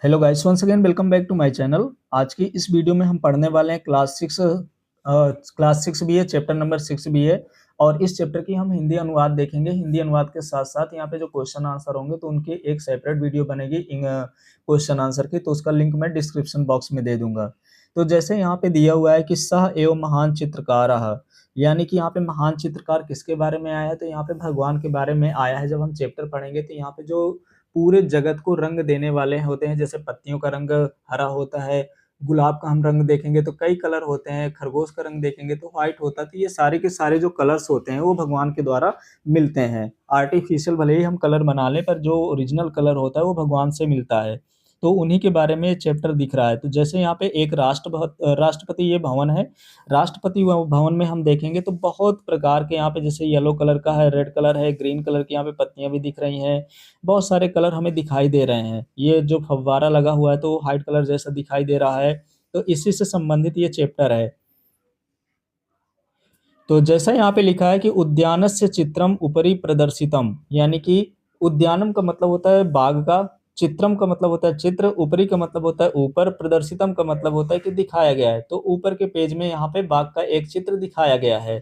Hello guys, once again welcome back to my channel. आज की इस वीडियो में हम पढ़ने वाले हैं class six B A chapter number 6 B A. और इस चैप्टर की हम हिंदी अनुवाद देखेंगे। हिंदी अनुवाद के साथ साथ यहाँ पे जो क्वेश्चन आंसर होंगे तो उनकी एक सेपरेट वीडियो बनेगी क्वेश्चन आंसर की, तो उसका लिंक मैं डिस्क्रिप्शन बॉक्स में दे दूंगा। तो जैसे यहाँ पे दिया हुआ है कि सह एवं महान चित्रकार, यानी कि यहाँ पे महान चित्रकार किसके बारे में आया है, तो यहाँ पे भगवान के बारे में आया है। जब हम चैप्टर पढ़ेंगे तो यहाँ पे जो पूरे जगत को रंग देने वाले होते हैं, जैसे पत्तियों का रंग हरा होता है, गुलाब का हम रंग देखेंगे तो कई कलर होते हैं, खरगोश का रंग देखेंगे तो व्हाइट होता है। तो ये सारे के सारे जो कलर्स होते हैं वो भगवान के द्वारा मिलते हैं। आर्टिफिशियल भले ही हम कलर बना लें, पर जो ओरिजिनल कलर होता है वो भगवान से मिलता है। तो उन्हीं के बारे में चैप्टर दिख रहा है। तो जैसे यहाँ पे एक राष्ट्रपति ये भवन है। राष्ट्रपति भवन में हम देखेंगे तो बहुत प्रकार के यहाँ पे, जैसे येलो कलर का है, रेड कलर है, ग्रीन कलर की यहाँ पे पत्तियां भी दिख रही हैं। बहुत सारे कलर हमें दिखाई दे रहे हैं। ये जो फव्वारा लगा हुआ है तो व्हाइट कलर जैसा दिखाई दे रहा है। तो इसी से संबंधित ये चैप्टर है। तो जैसा यहाँ पे लिखा है कि उद्यानस्य चित्रम उपरि प्रदर्शितम, यानी कि उद्यानम का मतलब होता है बाग का, चित्रम का मतलब होता है चित्र, उपरि का मतलब होता है ऊपर, प्रदर्शितम का मतलब होता है कि दिखाया गया है। तो ऊपर के पेज में यहाँ पे बाग का एक चित्र दिखाया गया है।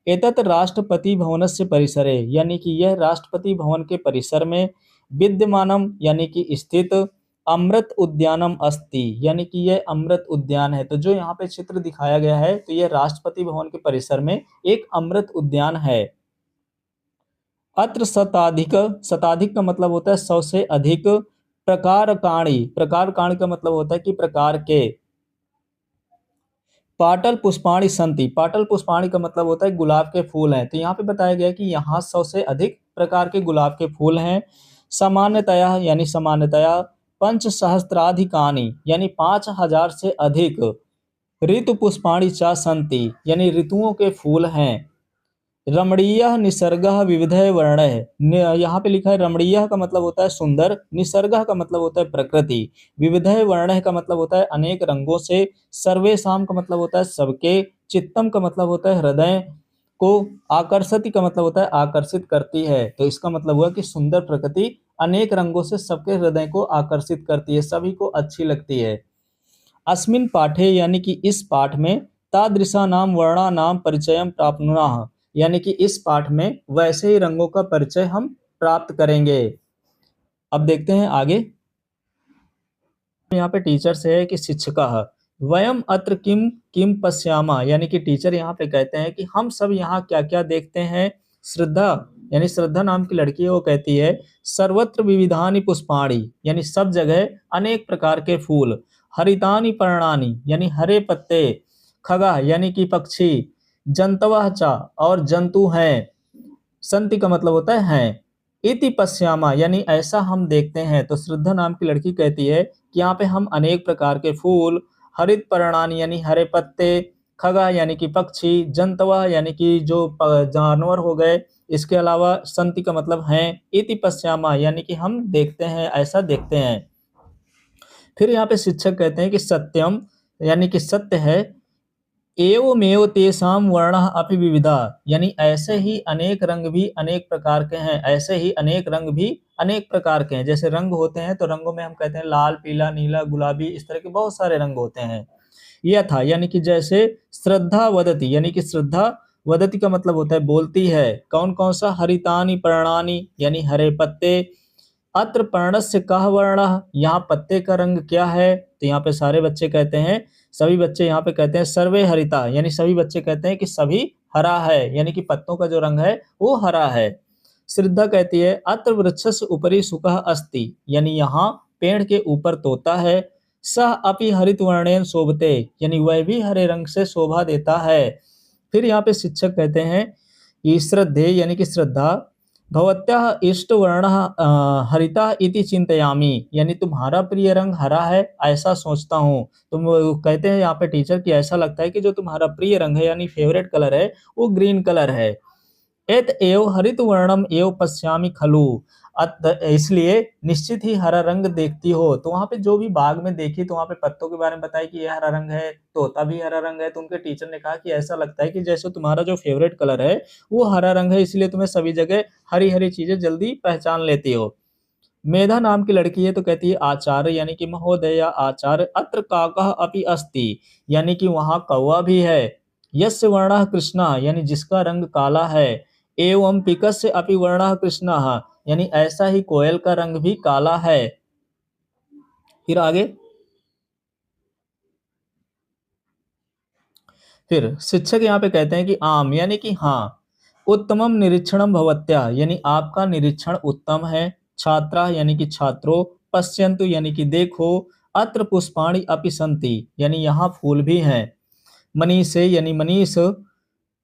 एतत् राष्ट्रपति भवनस्य परिसरे, यानी कि यह राष्ट्रपति भवन के परिसर में, विद्यमानम यानी कि स्थित, अमृत उद्यानम अस्ति, यानी कि यह अमृत उद्यान है। तो जो यहाँ पे चित्र दिखाया गया है तो यह राष्ट्रपति भवन के परिसर में एक अमृत उद्यान है। अत्र शताधिक, शताधिक का मतलब होता है 100 से अधिक, प्रकारकाणी, प्रकारकाणी का मतलब होता है कि प्रकार के, पाटल पुष्पाणि संति, पाटल पुष्पाणि का मतलब होता है गुलाब के फूल हैं। तो यहाँ पे बताया गया है कि यहाँ 100 से अधिक प्रकार के गुलाब के फूल हैं। सामान्यतया यानी सामान्यतया, पंच सहस्त्राधिकानि यानी 5000 से अधिक, ऋतु पुष्पाणि च संति यानी ऋतुओं के फूल हैं। रमणीय निसर्ग विविध वर्ण है। यहाँ पे लिखा है रमणीय का मतलब होता है सुंदर, निसर्ग का मतलब होता है प्रकृति, विविध वर्ण का मतलब होता है अनेक रंगों से, सर्वेशम का मतलब होता है सबके, चित्तम का मतलब होता है हृदय को, आकर्षति का मतलब होता है आकर्षित करती है। तो इसका मतलब हुआ कि सुंदर प्रकृति अनेक रंगों से सबके हृदय को आकर्षित करती है, सभी को अच्छी लगती है। अस्मिन् पाठे यानी कि इस पाठ में, तादृशा नाम वर्णा नाम परिचय प्राप्नुमः, यानी कि इस पाठ में वैसे ही रंगों का परिचय हम प्राप्त करेंगे। अब देखते हैं आगे। यहाँ पे टीचर से है कि शिक्षकः वयम अत्र किम किम पश्यामा, यानी कि टीचर यहाँ पे कहते हैं कि हम सब यहाँ क्या क्या देखते हैं। श्रद्धा, यानी श्रद्धा नाम की लड़की है, वो कहती है सर्वत्र विविधानि पुष्पाणि, यानी सब जगह अनेक प्रकार के फूल, हरितानि पर्णानि यानी हरे पत्ते, खगा यानी कि पक्षी, जंतवः च और जंतु हैं, संति का मतलब होता है इति पश्यामा यानी ऐसा हम देखते हैं। तो श्रद्धा नाम की लड़की कहती है कि यहाँ पे हम अनेक प्रकार के फूल, हरित पर्णानि यानी हरे पत्ते, खगा यानी कि पक्षी, जंतवा यानी कि जो जानवर हो गए, इसके अलावा संति का मतलब है, इति पश्यामा यानी कि हम देखते हैं, ऐसा देखते हैं। फिर यहाँ पे शिक्षक कहते हैं कि सत्यम यानी कि सत्य है, एवमेव तेषां वर्णः अपि विविधा, यानी ऐसे ही अनेक रंग भी अनेक प्रकार के हैं, ऐसे ही अनेक रंग भी अनेक प्रकार के हैं। जैसे रंग होते हैं तो रंगों में हम कहते हैं लाल, पीला, नीला, गुलाबी, इस तरह के बहुत सारे रंग होते हैं। यह था यानी कि जैसे श्रद्धा वदति, यानी कि श्रद्धा वदति का मतलब होता है बोलती है। कौन कौन सा, हरितानि पर्णानि यानी हरे पत्ते, अत्र पर्णस्य कः वर्णः, यहाँ पत्ते का रंग क्या है। तो यहाँ पे सारे बच्चे कहते हैं, सभी बच्चे यहाँ पे कहते हैं सर्वे हरिता, यानी सभी बच्चे कहते हैं कि सभी हरा है, यानी कि पत्तों का जो रंग है वो हरा है। श्रद्धा कहती है अत्र वृक्षस्य उपरि शुकः अस्ति, यानी यहाँ पेड़ के ऊपर तोता है, सह अपि हरित वर्णेन शोभते, यानी वह भी हरे रंग से शोभा देता है। फिर यहाँ पे शिक्षक कहते हैं कि श्रद्धे यानी कि श्रद्धा, भवत्याः इष्टवर्णः हरिता इति चिंतयामि, यानी तुम्हारा प्रिय रंग हरा है ऐसा सोचता हूँ। तुम कहते हैं यहाँ पे टीचर कि ऐसा लगता है कि जो तुम्हारा प्रिय रंग है यानी फेवरेट कलर है वो ग्रीन कलर है। एत एव हरित वर्णम एव पश्यामि खलु, इसलिए निश्चित ही हरा रंग देखती हो। तो वहां पे जो भी बाग में देखी तो वहां पे पत्तों के बारे में बताया कि यह हरा रंग है, तोता भी हरा रंग है। तो उनके टीचर ने कहा कि ऐसा लगता है कि जैसे तुम्हारा जो फेवरेट कलर है वो हरा रंग है, इसलिए तुम्हें सभी जगह हरी हरी चीजें जल्दी पहचान लेती हो। मेधा नाम की लड़की है तो कहती है आचार्य यानी कि महोदय या आचार्य, अत्र काकः अपि अस्ति यानी कि वहां कौवा भी है, यस्य वर्णः कृष्णः यानी जिसका रंग काला है, एवं पिकस्य अपि वर्णः कृष्णः यानी ऐसा ही कोयल का रंग भी काला है। फिर आगे, फिर शिक्षक यहाँ पे कहते हैं कि आम यानी कि हाँ, उत्तमम निरीक्षणम भवत्या यानी आपका निरीक्षण उत्तम है, छात्रा यानी कि छात्रों, पश्यन्तु यानी कि देखो, अत्र पुष्पाणि अपि सन्ति यानी यहाँ फूल भी हैं, मनीषे यानी मनीष,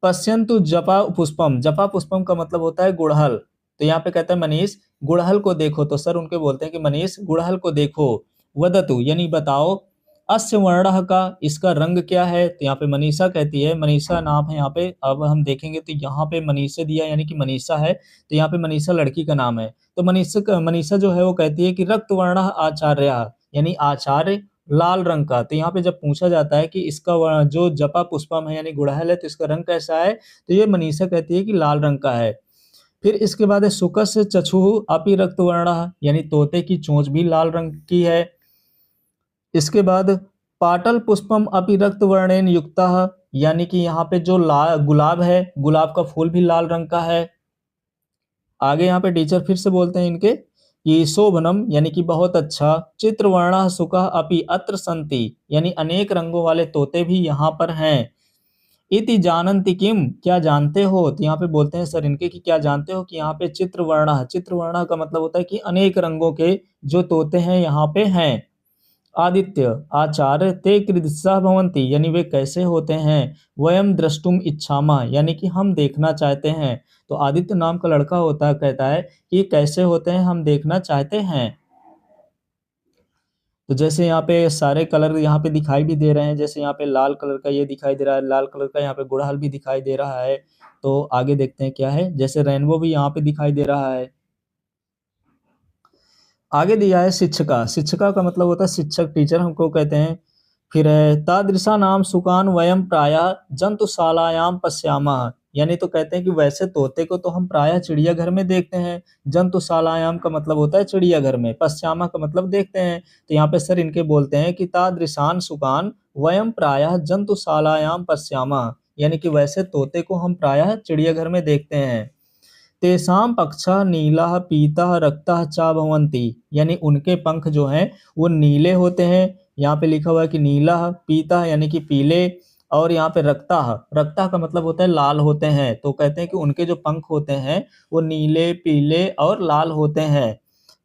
पश्यन्तु जपा पुष्पम, जपा पुष्पम का मतलब होता है गुड़हल, तो यहाँ पे कहता है मनीष गुड़हल को देखो, तो सर उनके बोलते हैं कि मनीष गुड़हल को देखो, वदतु यानी बताओ, अस्य वर्णः का इसका रंग क्या है, तो यहाँ पे मनीषा कहती है, मनीषा नाम है यहाँ पे, अब हम देखेंगे तो यहाँ पे मनीषा दिया यानी कि मनीषा है, तो यहाँ पे मनीषा लड़की का नाम है, तो मनीषा जो है वो कहती है कि रक्त वर्णः आचार्य यानी आचार्य लाल रंग का, तो यहाँ पे जब पूछा जाता है कि इसका जो जपा पुष्पम है यानी गुड़हल है तो इसका रंग कैसा है, तो ये मनीषा कहती है कि लाल रंग का है। फिर इसके बाद है शुकस्य चक्षुः अपि रक्तवर्णः यानी तोते की चोंच भी लाल रंग की है। इसके बाद पाटल पुष्पम अपि रक्तवर्णेन युक्तः यानी कि यहाँ पे जो गुलाब है, गुलाब का फूल भी लाल रंग का है। आगे यहाँ पे टीचर फिर से बोलते हैं इनके कि शोभनम यानी कि बहुत अच्छा, चित्रवर्णः सुखः अपि अत्र सन्ति यानी अनेक रंगों वाले तोते भी यहाँ पर हैं। इति जानन्ति किम क्या जानते हो, तो यहाँ पे बोलते हैं सर इनके कि क्या जानते हो कि यहाँ पे चित्रवर्णः, चित्रवर्णः का मतलब होता है कि अनेक रंगों के जो तोते हैं यहाँ पे हैं। आदित्य आचार्य ते कीदृशाः भवन्ति यानी वे कैसे होते हैं, वयम द्रष्टुम इच्छामः यानी कि हम देखना चाहते हैं, तो आदित्य नाम का लड़का होता है कहता है कि कैसे होते हैं हम देखना चाहते हैं। तो जैसे यहाँ पे सारे कलर यहाँ पे दिखाई भी दे रहे हैं, जैसे यहाँ पे लाल कलर का ये दिखाई दे रहा है, लाल कलर का यहाँ पे गुड़हल भी दिखाई दे रहा है, तो आगे देखते हैं क्या है, जैसे रेनबो भी यहाँ पे दिखाई दे रहा है। आगे दिया है शिक्षिका, शिक्षिका का मतलब होता है शिक्षक, टीचर हमको कहते हैं। फिर है तादृशा नाम सुकान वयम प्रायः जंतुशालायाम पश्यामः यानी तो कहते हैं कि वैसे तोते को तो हम प्रायः चिड़ियाघर में देखते हैं, जंतुशालायाम का मतलब होता है चिड़ियाघर में, पश्यामः का मतलब देखते हैं, तो यहाँ पे सर इनके बोलते हैं कि तादृशान सुकान वयम प्रायः जंतुशालायाम पश्यामः यानी कि वैसे तोते को हम प्रायः चिड़ियाघर में देखते हैं। तेषां पक्षः नीलः पीतः रक्तः च भवन्ति यानी उनके पंख जो हैं वो नीले होते हैं, यहाँ पे लिखा हुआ है कि नीलः पीतः यानी कि पीले, और यहाँ पे रक्तः, रक्तः का मतलब होता है लाल होते हैं, तो कहते हैं कि उनके जो पंख होते हैं वो नीले पीले और लाल होते हैं।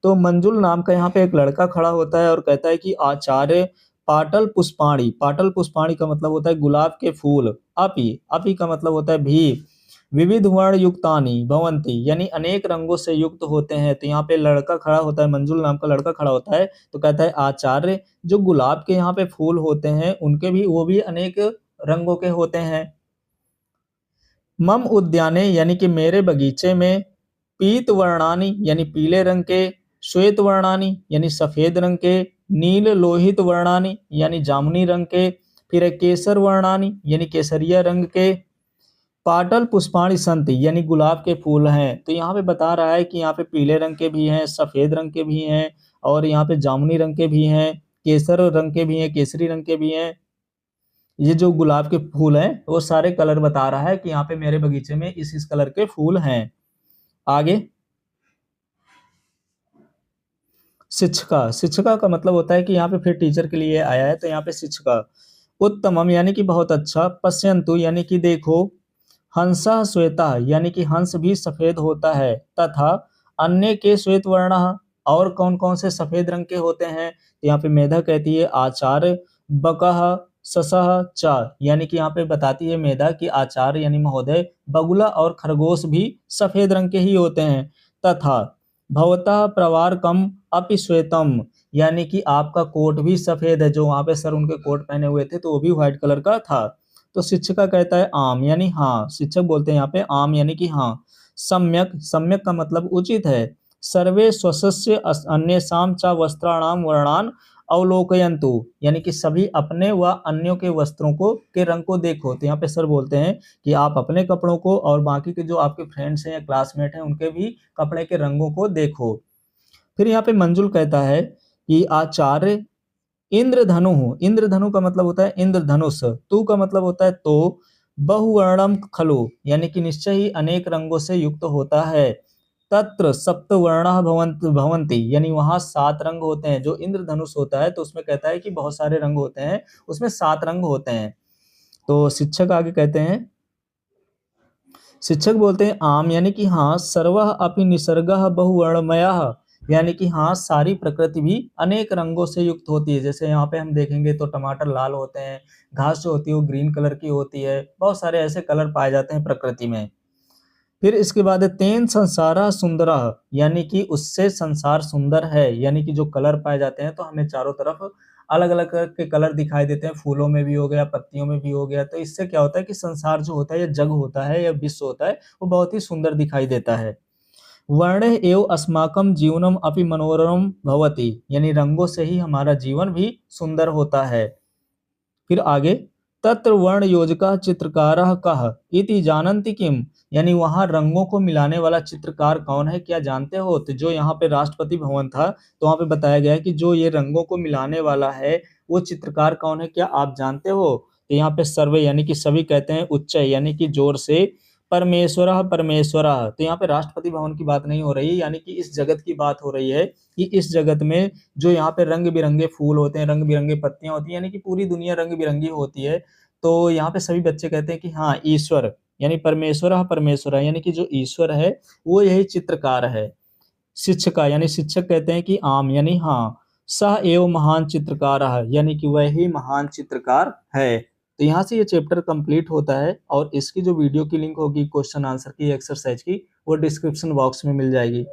तो मंजुल नाम का यहाँ पे एक लड़का खड़ा होता है और कहता है कि आचार्य पाटल पुष्पाणी, पाटल पुष्पाणी का मतलब होता है गुलाब के फूल, अपि अपि का मतलब होता है भी, विविध वर्ण युक्तानि भवन्ति यानी अनेक रंगों से युक्त होते हैं, तो यहाँ पे लड़का खड़ा होता है, मंजुल नाम का लड़का खड़ा होता है, तो कहता है आचार्य जो गुलाब के यहाँ पे फूल होते हैं उनके भी वो भी अनेक रंगों के होते हैं। मम उद्याने यानी कि मेरे बगीचे में, पीत वर्णानी यानी पीले रंग के, श्वेत वर्णानी यानी सफेद रंग के, नील लोहित वर्णानी यानी जामुनी रंग के, फिर केसर वर्णानी यानी केसरिया रंग के, पाटल पुष्पाणि संति यानी गुलाब के फूल हैं, तो यहाँ पे बता रहा है कि यहाँ पे पीले रंग के भी हैं, सफेद रंग के भी हैं, और यहाँ पे जामुनी रंग के भी हैं, केसर रंग के भी हैं, केसरी रंग के भी हैं। ये जो गुलाब के फूल हैं वो सारे कलर बता रहा है कि यहाँ पे मेरे बगीचे में इस कलर के फूल हैं। आगे शिक्षिका, शिक्षिका का मतलब होता है कि यहाँ पे फिर टीचर के लिए आया है, तो यहाँ पे शिक्षिका उत्तमम यानी कि बहुत अच्छा, पश्यन्तु यानी कि देखो, हंसः श्वेतः यानी कि हंस भी सफेद होता है, तथा अन्य के श्वेत वर्णः और कौन कौन से सफेद रंग के होते हैं, तो यहाँ पे मेधा कहती है आचार्य बकः ससः च यानी कि यहाँ पे बताती है मेधा कि आचार्य यानी महोदय बगुला और खरगोश भी सफेद रंग के ही होते हैं, तथा भवतः प्रवारकम अपि श्वेतम यानी कि आपका कोट भी सफेद है, जो वहां पे सर उनके कोट पहने हुए थे तो वो भी व्हाइट कलर का था। तो शिक्षिका कहता है आम यानी हाँ, शिक्षक बोलते हैं यहाँ पे आम यानी कि हाँ। सम्यक, सम्यक का मतलब उचित है। सर्वे स्वस्य अन्येषां च वस्त्राणाम वर्णान अवलोकयन्तु यानी कि सभी अपने व अन्यों के वस्त्रों को के रंग को देखो, तो यहाँ पे सर बोलते हैं कि आप अपने कपड़ों को और बाकी के जो आपके फ्रेंड्स हैं या क्लासमेट हैं उनके भी कपड़े के रंगों को देखो। फिर यहाँ पे मंजुल कहता है कि आचार्य इंद्रधनु, इंद्रधनु का मतलब होता है इंद्रधनुष, तू का मतलब होता है तो, बहुवर्णम खलु यानी कि निश्चय ही अनेक रंगों से युक्त होता है, तत्र सप्तवर्णः भवन्ति यानी वहां 7 रंग होते हैं। जो इंद्रधनुष होता है तो उसमें कहता है कि बहुत सारे रंग होते हैं, उसमें 7 रंग होते हैं। तो शिक्षक आगे कहते हैं, शिक्षक बोलते हैं आम यानी कि हाँ, सर्वः अपि निसर्गः बहुवर्णमयः यानी कि हाँ, सारी प्रकृति भी अनेक रंगों से युक्त होती है। जैसे यहाँ पे हम देखेंगे तो टमाटर लाल होते हैं, घास जो होती है वो ग्रीन कलर की होती है, बहुत सारे ऐसे कलर पाए जाते हैं प्रकृति में। फिर इसके बाद है तेन संसारा सुंदरः यानी कि उससे संसार सुंदर है, यानी कि जो कलर पाए जाते हैं तो हमें चारों तरफ अलग अलग के कलर दिखाई देते हैं, फूलों में भी हो गया, पत्तियों में भी हो गया। तो इससे क्या होता है कि संसार जो होता है या जग होता है या विश्व होता है वो बहुत ही सुंदर दिखाई देता है। वर्ण एव अस्माकम जीवनम अपि मनोरम भवति यानी रंगों से ही हमारा जीवन भी सुंदर होता है। फिर आगे तत्र वर्ण योजका चित्रकारः कः इति जानन्ति किम यानी वहां रंगों को मिलाने वाला चित्रकार कौन है, क्या जानते हो? तो जो यहाँ पे राष्ट्रपति भवन था तो वहां पे बताया गया है कि जो ये रंगों को मिलाने वाला है वो चित्रकार कौन है, क्या आप जानते हो? तो यहाँ पे सर्वे यानी कि सभी कहते हैं उच्च यानी कि जोर से, परमेश्वरः परमेश्वरः। तो यहाँ पे राष्ट्रपति भवन की बात नहीं हो रही है, यानी कि इस जगत की बात हो रही है कि इस जगत में जो यहाँ पे रंग बिरंगे फूल होते हैं, रंग बिरंगे पत्तियां होती हैं, यानी कि पूरी दुनिया रंग बिरंगी होती है। तो यहाँ पे सभी बच्चे कहते हैं कि हाँ, ईश्वर यानी परमेश्वर परमेश्वर यानी कि जो ईश्वर है वो यही चित्रकार है। शिक्षका यानी शिक्षक कहते हैं कि आम यानी हाँ, सह एवं महान चित्रकार यानी कि वह ही महान चित्रकार है। तो यहाँ से ये चैप्टर कंप्लीट होता है और इसकी जो वीडियो की लिंक होगी क्वेश्चन आंसर की, एक्सरसाइज की, वो डिस्क्रिप्शन बॉक्स में मिल जाएगी।